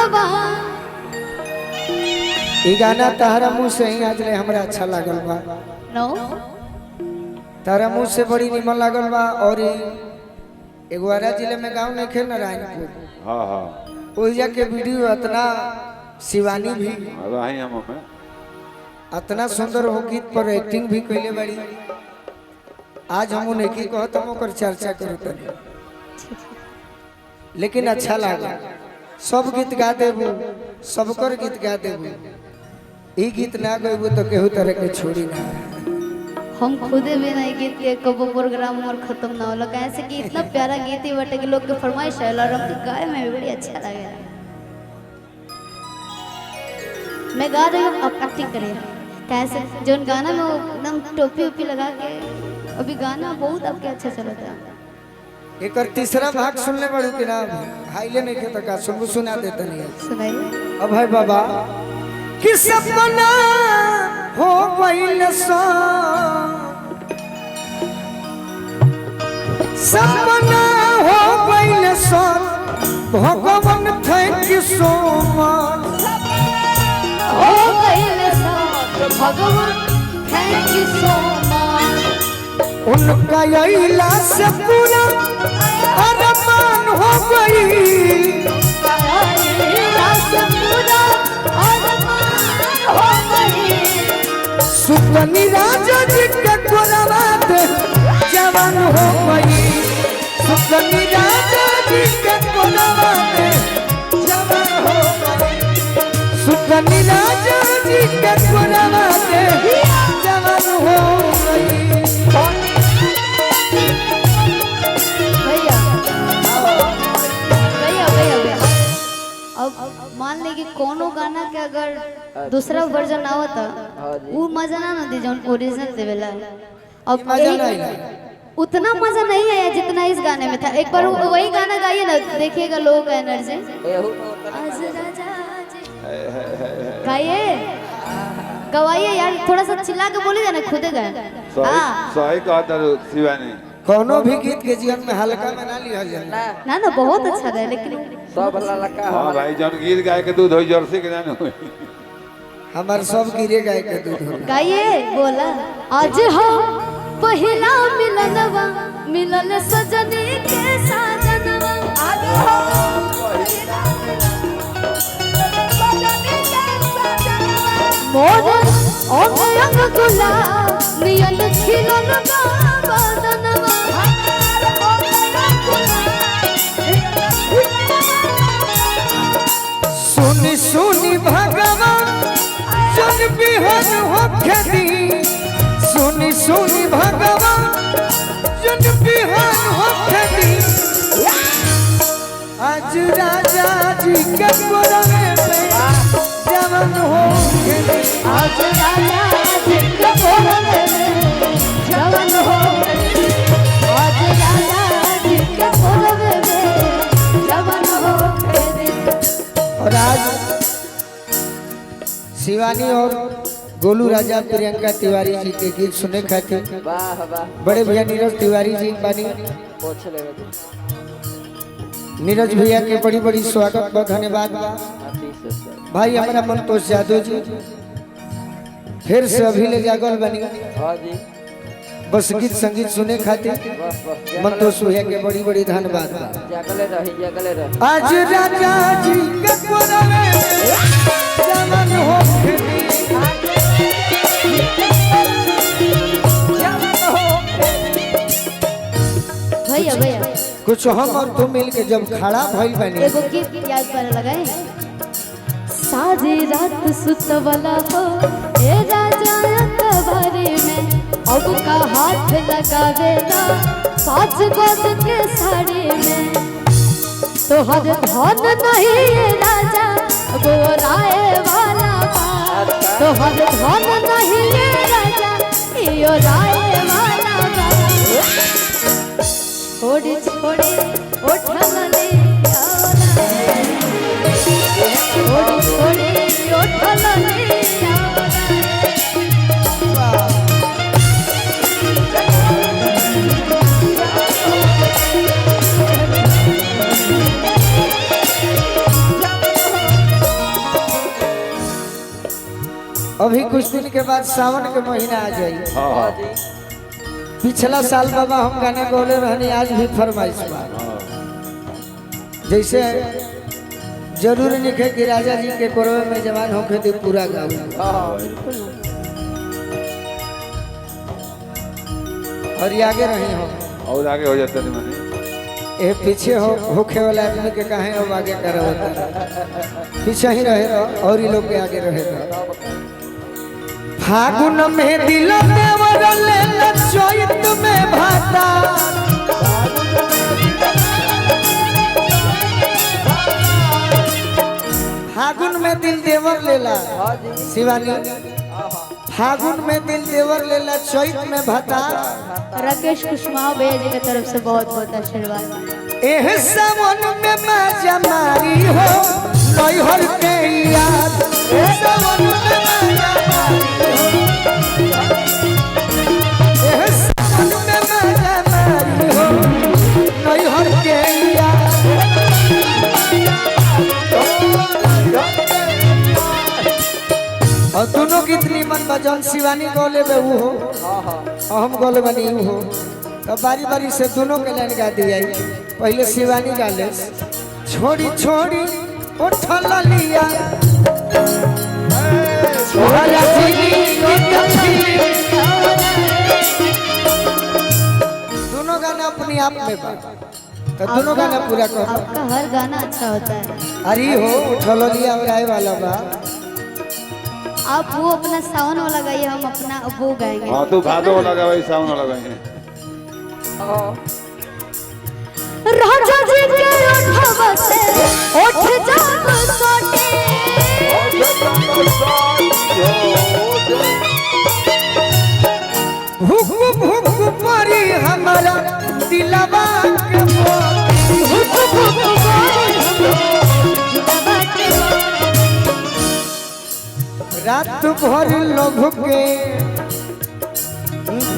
मिलनवा ई गाना तहरा मुँह से ही आज ले हमरा अच्छा लागल बा। नो तारा मुँह से बड़ी निमन लागल बा। और एगो आरा जिले में गांव नहीं खेल नारायणपुर, हाँ हाँ ओहिजा के वीडियो इतना शिवानी भी रही हम हमें इतना सुंदर हो गीत पर एक्टिंग भी कैले बड़ी। आज हम उन्हें की कहत हम ओकर चर्चा करू तनी, लेकिन अच्छा लगा। सब गीत गा देबू, सबकर गीत गा देबू, ई गीत ना गइबू तो केहू तरह के छोड़ी ना। हम खुदे भी नहीं गीत के कबो प्रोग्राम और खत्म ना होला, कैसे कि इतना प्यारा गीत ही बटे कि लोग के फरमाइश है और हमके गाए में भी बड़ी अच्छा लगे। मैं गा रही हूँ, आप एक्टिंग करिए। कैसे जो गाना में वो एकदम टोपी उपी लगा के, अभी गाना बहुत आपके अच्छा चला था। एक तीसरा भाग सुनने पड़ू कि ना हाईले नहीं के तक सुनबू सुना देते नहीं। सुनाइए। अब भाई बाबा कि सपना हो गइल सपना हो गइल भगवान थैंक यू सो मच। हो गइल भगवान थैंक यू सो मच। उनका अइला से पूरा अरमान हो गई। सुपनी राजा जी के कोलाबाद जवान हो गई। सुपनी राजा जी के कोलाबाद जवान हो गई। सुपनी राजा जी के कोलाबाद जवान हो गई। अब मान ले कि कोनो गाना के अगर दूसरा वर्जन आवता वो मजा ना दे जौन ओरिजिनल देवेला। अब उतना मजा नहीं आया जितना इस गाने में था। एक बार वही गाना गाइए ना, देखिएगा लोग का एनर्जी। गाइए गवाइए यार, थोड़ा सा चिल्ला के बोलिए ना, खुदे गाए। सही कहता शिवानी। कोनो भी गीत के जीवन में हल्का में ना लिया जाए ना ना बहुत अच्छा रहा, लेकिन सब ललका। हाँ भाई जौन गीत गाय के दूध होई जर्सी के ना होई। हमार सब गिरे गाय के दूध हो। गाइए बोला आज हो पहिला मिलनवा, मिलन सजनी के साजनवा। आज हो मोर अंग अंग गुलाब नियन खिलन बदनवा। सुनी सुनी भगवान जन बिहन हो खेती। सुनी सुनी भगवान जन बिहन हो खेती। आज राजा जी के कोरवे में जवान हो खेती। आज राजा जी के कोरवे में जवान हो। आज राजा जी के कोरवे में जवान हो। और आज शिवानी और गोलू राजा प्रियंका तिवारी जी के गीत सुने खातिर वाह वाह। बड़े भैया नीरज तिवारी जी बानी। पोछ ले नीरज भैया के बड़ी बड़ी स्वागत बा, धन्यवाद बा। भाई हमारा मनतोष यादव जी फिर से अभी ले जागल बनी। हाँ जी बस गीत संगीत सुने खातिर मनतोष भैया के बड़ी बड़ी धन्यवाद बा। जगले रही जगले रही। आज राजा जी के कोरवे जवान हो खेती। भैया भैया कुछ हम और तुम मिल के जब खड़ा भइल बनी, एगो गीत याद पर लगाए। सारी रात सुतवला हो ए राजा कबारे में, अब का हाथ लगावेला पाँच गोद के साड़ी में। तोहर धन नहीं ये राजा गोराए वाला बा। तोहर धन नहीं ये राजा यो राए वाला बा। छोड़े छोड़े उठले छोड़े छोड़े उठले। अभी कुछ दिन के बाद सावन के महीना आ जाई। हाँ हाँ हाँ जी पिछला साल बाबा हम गाना गौले रहनी, आज भी फरमाइश बा। जैसे जरूर लिखे कि राजा जी के कोरवे में जवान होके दी पूरा गाँव। हाँ और ये आगे रहे हो, और आगे हो जाता नहीं मैंने ये पीछे हो होखे वाला आदमी के कहे अब आगे करे होता, पीछे ही रहे रहो और ये लोग के आगे रहे रहो। फागुन में दिल देवर लेला चैत में भाता, फागुन में दिल देवर लेला हाँ जी शिवानी, फागुन में दिल देवर लेला चैत में भाता। राकेश कुशवाहा भैया जी की तरफ से बहुत बहुत आशीर्वाद। एह सावन में मजा मारी हो नैहर के याद, एह सावन में मजा मारी हो, एह सावन में मजा मारी हो नैहर के याद। और दोनों कितनी मन बजन शिवानी गोले में वो हो, हाँ हाँ हम गोले बनी वो हो, तो बारी बारी से दोनों के लाइन गा दिया। पहले शिवानी गाले छोड़ी छोड़ी उठल लिया, दोनों गाना अपने आप में बा, तो दोनों गाना पूरा करो। आपका हर गाना अच्छा होता है। अरे हो उठल लिया और आए वाला बा। आप वो अपना सावन वाला गाइए, हम अपना वो गाएंगे। हाँ तू भादो लगा भाई सावन लगा है हाँ राजा जी के ओठवा से ओठ जाम सोटे, भूख भूख परी हमारा दिलवा के मोती, भूख भूख बोले दबा के रात भर लोभ के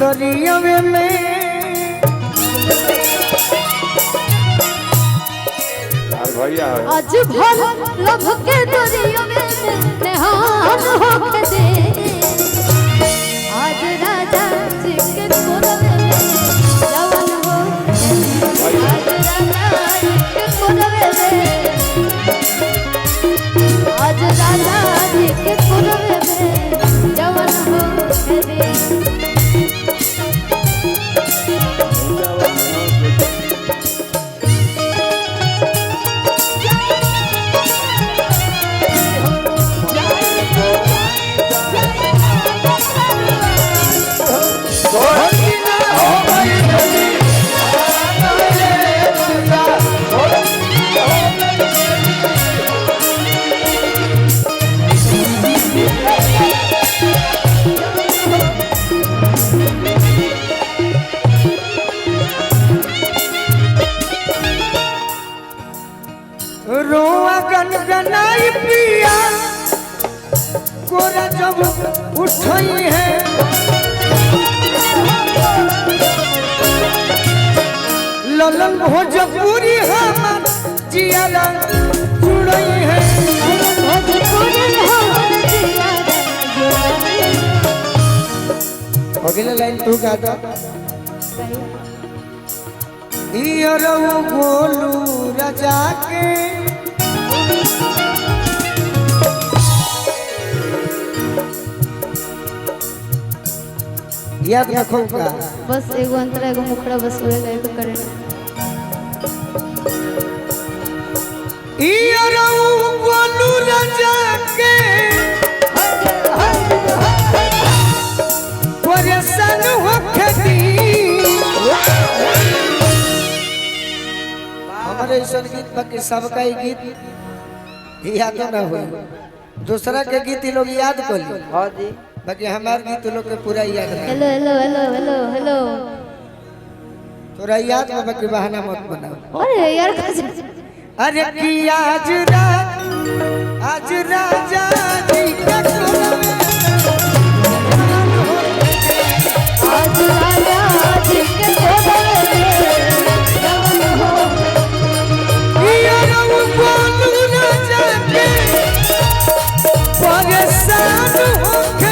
दरिया में यार भैया है आज भर लभ के दरिया में नहान होके दे, आज राजा जी के कोरवे में जवान हो, आज राजा जी के कोरवे में, आज राजा जी के कोरवे में जवान होके दे। रोआ गनगनाई पिया कोरा जब उठई है, ललन भोजपुरी हमर जियाला जुड़ई है। अगले लाइन तू गा दो। इयरो गोलू राजा के याद रखो का बस एगो अंतरा एगो मुखड़ा बस उहे गाय को करे। इयरो गोलू राजा के परेशान होके दी। हमारे ऐसा गीत बाकी सबका ही गीत याद ना हो, दूसरा के गीत लोग याद कर ली, हाँ जी बाकी हमारे गीत लोग के पूरा याद नहीं। Hello hello hello hello hello. तोरा याद में बाकी बहाना मत बनाओ। अरे यार अरे कि आज राजा जी का आज राजा जी के कोरवे में जवान हो, परेशान होके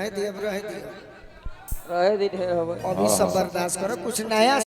रहे दिए रहे दी ढेर हो अभी सब बर्दाश्त करो कुछ नया